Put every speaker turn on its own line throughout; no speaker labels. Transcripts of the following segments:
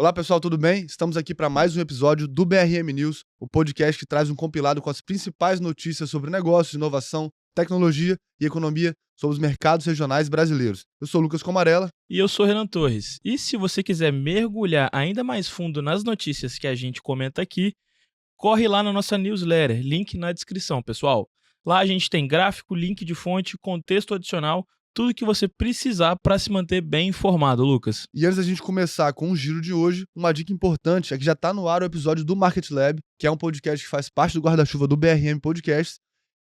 Olá pessoal, tudo bem? Estamos aqui para mais um episódio do BRM News, o podcast que traz um compilado com as principais notícias sobre negócios, inovação, tecnologia e economia sobre os mercados regionais brasileiros. Eu sou Lucas Comarella.
E eu sou Renan Torres. E se você quiser mergulhar ainda mais fundo nas notícias que a gente comenta aqui, corre lá na nossa newsletter, link na descrição, pessoal. Lá a gente tem gráfico, link de fonte, contexto adicional, tudo que você precisar para se manter bem informado, Lucas.
E antes da gente começar com o giro de hoje, uma dica importante é que já está no ar o episódio do Market Lab, que é um podcast que faz parte do guarda-chuva do BRM Podcast,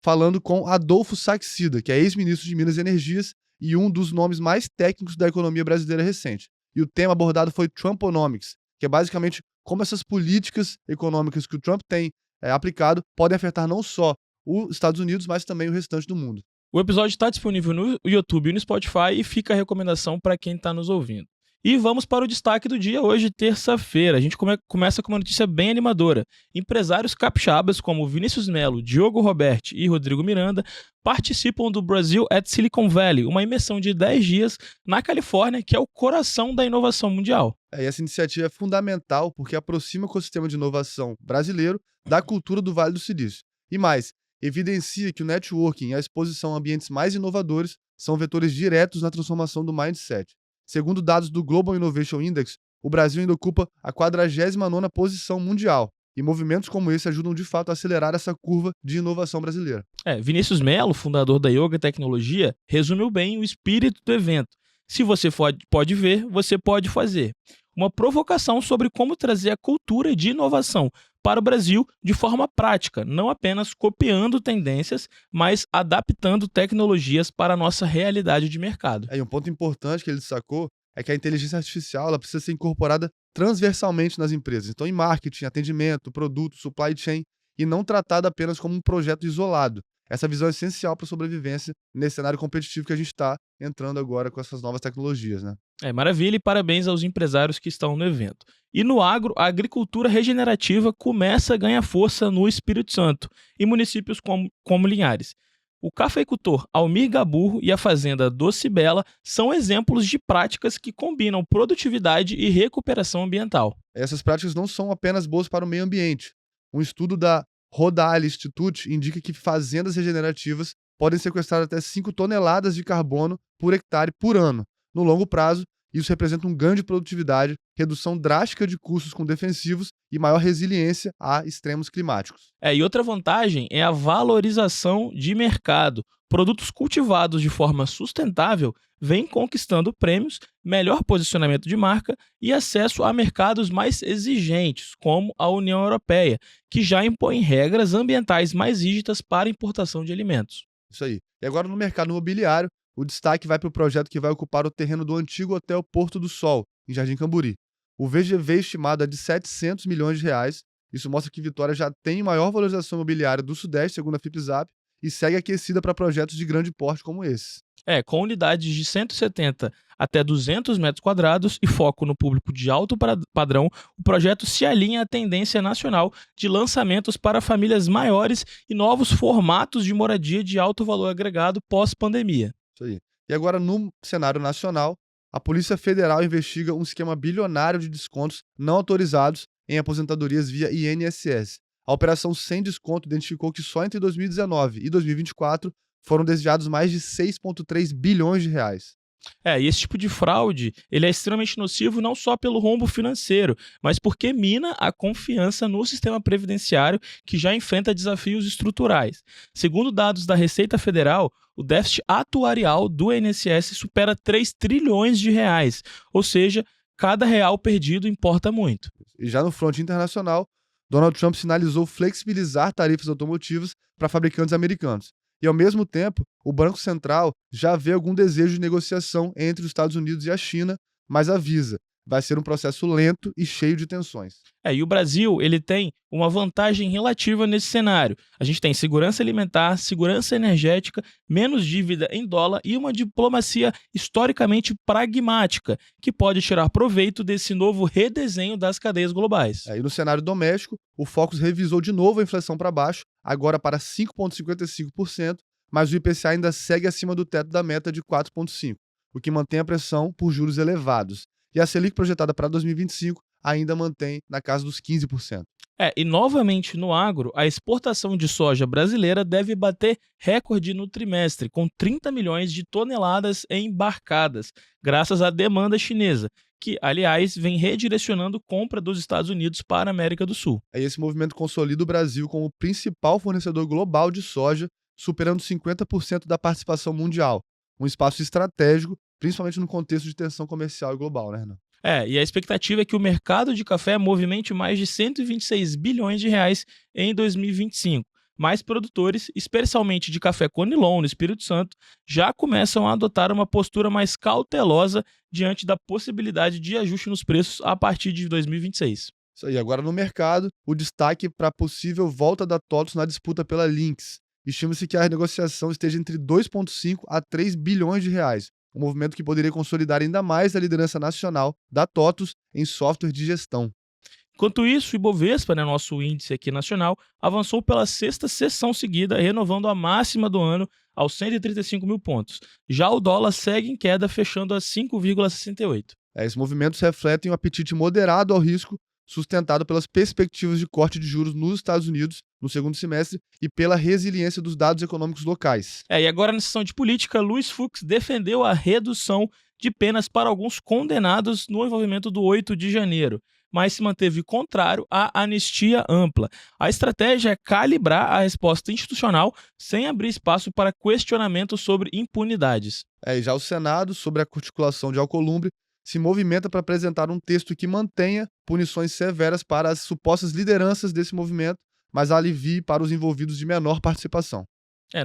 falando com Adolfo Saxida, que é ex-ministro de Minas e Energias e um dos nomes mais técnicos da economia brasileira recente. E o tema abordado foi Trumponomics, que é basicamente como essas políticas econômicas que o Trump tem aplicado podem afetar não só os Estados Unidos, mas também o restante do mundo.
O episódio está disponível no YouTube e no Spotify e fica a recomendação para quem está nos ouvindo. E vamos para o destaque do dia hoje, terça-feira. A gente começa com uma notícia bem animadora. Empresários capixabas como Vinícius Melo, Diogo Roberti e Rodrigo Miranda participam do Brasil at Silicon Valley, uma imersão de 10 dias na Califórnia, que é o coração da inovação mundial.
E essa iniciativa é fundamental porque aproxima o ecossistema de inovação brasileiro da cultura do Vale do Silício. E mais, evidencia que o networking e a exposição a ambientes mais inovadores são vetores diretos na transformação do mindset. Segundo dados do Global Innovation Index, o Brasil ainda ocupa a 49ª posição mundial, e movimentos como esse ajudam de fato a acelerar essa curva de inovação brasileira.
Vinícius Melo, fundador da Yoga Tecnologia, resumiu bem o espírito do evento. Se você pode ver, você pode fazer. Uma provocação sobre como trazer a cultura de inovação para o Brasil de forma prática, não apenas copiando tendências, mas adaptando tecnologias para a nossa realidade de mercado.
E um ponto importante que ele destacou é que a inteligência artificial ela precisa ser incorporada transversalmente nas empresas. Então, em marketing, atendimento, produto, supply chain, e não tratada apenas como um projeto isolado. Essa visão é essencial para a sobrevivência nesse cenário competitivo que a gente está entrando agora com essas novas tecnologias, né?
Maravilha e parabéns aos empresários que estão no evento. E no agro, a agricultura regenerativa começa a ganhar força no Espírito Santo, em municípios como Linhares. O cafeicultor Almir Gaburro e a fazenda Doce Bela são exemplos de práticas que combinam produtividade e recuperação ambiental.
Essas práticas não são apenas boas para o meio ambiente. Um estudo da Rodale Institute indica que fazendas regenerativas podem sequestrar até 5 toneladas de carbono por hectare por ano. No longo prazo, isso representa um ganho de produtividade, redução drástica de custos com defensivos e maior resiliência a extremos climáticos.
E outra vantagem é a valorização de mercado. Produtos cultivados de forma sustentável vêm conquistando prêmios, melhor posicionamento de marca e acesso a mercados mais exigentes, como a União Europeia, que já impõe regras ambientais mais rígidas para a importação de alimentos.
Isso aí. E agora no mercado imobiliário, o destaque vai para o projeto que vai ocupar o terreno do antigo Hotel Porto do Sol, em Jardim Camburi. O VGV estimado é de 700 milhões de reais. Isso mostra que Vitória já tem maior valorização imobiliária do Sudeste, segundo a FIPZAP, e segue aquecida para projetos de grande porte como esse.
Com unidades de 170 até 200 metros quadrados e foco no público de alto padrão, o projeto se alinha à tendência nacional de lançamentos para famílias maiores e novos formatos de moradia de alto valor agregado pós-pandemia.
Isso aí. E agora, no cenário nacional, a Polícia Federal investiga um esquema bilionário de descontos não autorizados em aposentadorias via INSS. A operação sem desconto identificou que só entre 2019 e 2024 foram desviados mais de 6,3 bilhões de reais.
E esse tipo de fraude, ele é extremamente nocivo não só pelo rombo financeiro, mas porque mina a confiança no sistema previdenciário que já enfrenta desafios estruturais. Segundo dados da Receita Federal, o déficit atuarial do INSS supera 3 trilhões de reais, ou seja, cada real perdido importa muito.
E já no fronte internacional, Donald Trump sinalizou flexibilizar tarifas automotivas para fabricantes americanos. E, ao mesmo tempo, o Banco Central já vê algum desejo de negociação entre os Estados Unidos e a China, mas avisa, vai ser um processo lento e cheio de tensões.
E o Brasil, ele tem uma vantagem relativa nesse cenário. A gente tem segurança alimentar, segurança energética, menos dívida em dólar e uma diplomacia historicamente pragmática, que pode tirar proveito desse novo redesenho das cadeias globais.
E no cenário doméstico, o Focus revisou de novo a inflação para baixo, agora para 5,55%, mas o IPCA ainda segue acima do teto da meta de 4,5%, o que mantém a pressão por juros elevados. E a Selic projetada para 2025 ainda mantém na casa dos 15%.
E novamente no agro, a exportação de soja brasileira deve bater recorde no trimestre, com 30 milhões de toneladas embarcadas, graças à demanda chinesa, que, aliás, vem redirecionando compra dos Estados Unidos para a América do Sul.
Esse movimento consolida o Brasil como o principal fornecedor global de soja, superando 50% da participação mundial. Um espaço estratégico, principalmente no contexto de tensão comercial e global, né, Renan?
E a expectativa é que o mercado de café movimente mais de 126 bilhões de reais em 2025. Mais produtores, especialmente de café Conilon no Espírito Santo, já começam a adotar uma postura mais cautelosa diante da possibilidade de ajuste nos preços a partir de 2026.
Isso aí, agora no mercado, o destaque para a possível volta da TOTUS na disputa pela Lynx. Estima-se que a negociação esteja entre 2,5 a 3 bilhões de reais, um movimento que poderia consolidar ainda mais a liderança nacional da TOTUS em software de gestão.
Enquanto isso, o Ibovespa, nosso índice aqui nacional, avançou pela sexta sessão seguida, renovando a máxima do ano aos 135 mil pontos. Já o dólar segue em queda, fechando a 5,68.
Esses movimentos refletem um apetite moderado ao risco, sustentado pelas perspectivas de corte de juros nos Estados Unidos no segundo semestre e pela resiliência dos dados econômicos locais.
E agora na sessão de política, Luiz Fux defendeu a redução de penas para alguns condenados no envolvimento do 8 de janeiro, mas se manteve contrário à anistia ampla. A estratégia é calibrar a resposta institucional sem abrir espaço para questionamento sobre impunidades.
E já o Senado, sobre a articulação de Alcolumbre, se movimenta para apresentar um texto que mantenha punições severas para as supostas lideranças desse movimento, mas alivie para os envolvidos de menor participação.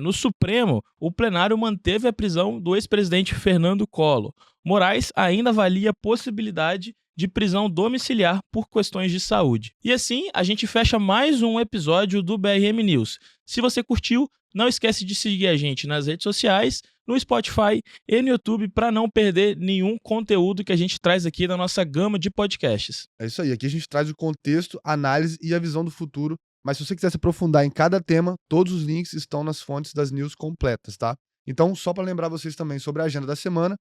No Supremo, o plenário manteve a prisão do ex-presidente Fernando Collor. Moraes ainda avalia a possibilidade de prisão domiciliar por questões de saúde. E assim, a gente fecha mais um episódio do BRM News. Se você curtiu, não esquece de seguir a gente nas redes sociais, no Spotify e no YouTube para não perder nenhum conteúdo que a gente traz aqui na nossa gama de podcasts.
É isso aí, aqui a gente traz o contexto, análise e a visão do futuro, mas se você quiser se aprofundar em cada tema, todos os links estão nas fontes das news completas, tá? Então, só para lembrar vocês também sobre a agenda da semana,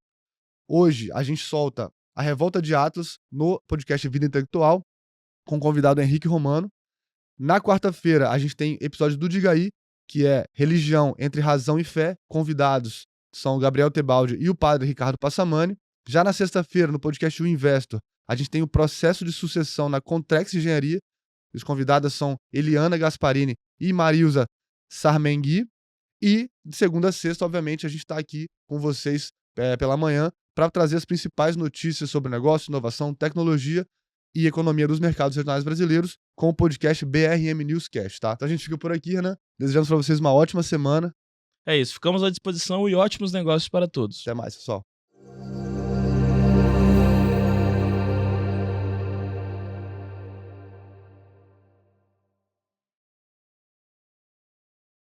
hoje a gente solta a Revolta de Atlas no podcast Vida Intelectual, com o convidado Henrique Romano. Na quarta-feira, a gente tem episódio do Diga Aí, que é Religião entre Razão e Fé. Convidados são o Gabriel Tebaldi e o padre Ricardo Passamani. Já na sexta-feira, no podcast O Investor, a gente tem o processo de sucessão na Contrex Engenharia. Os convidados são Eliana Gasparini e Marilza Sarmengui. E de segunda a sexta, obviamente, a gente está aqui com vocês pela manhã para trazer as principais notícias sobre negócio, inovação, tecnologia e economia dos mercados regionais brasileiros com o podcast BRM Newscast, tá? Então a gente fica por aqui, né? Desejamos para vocês uma ótima semana.
É isso, ficamos à disposição e ótimos negócios para todos.
Até mais, pessoal.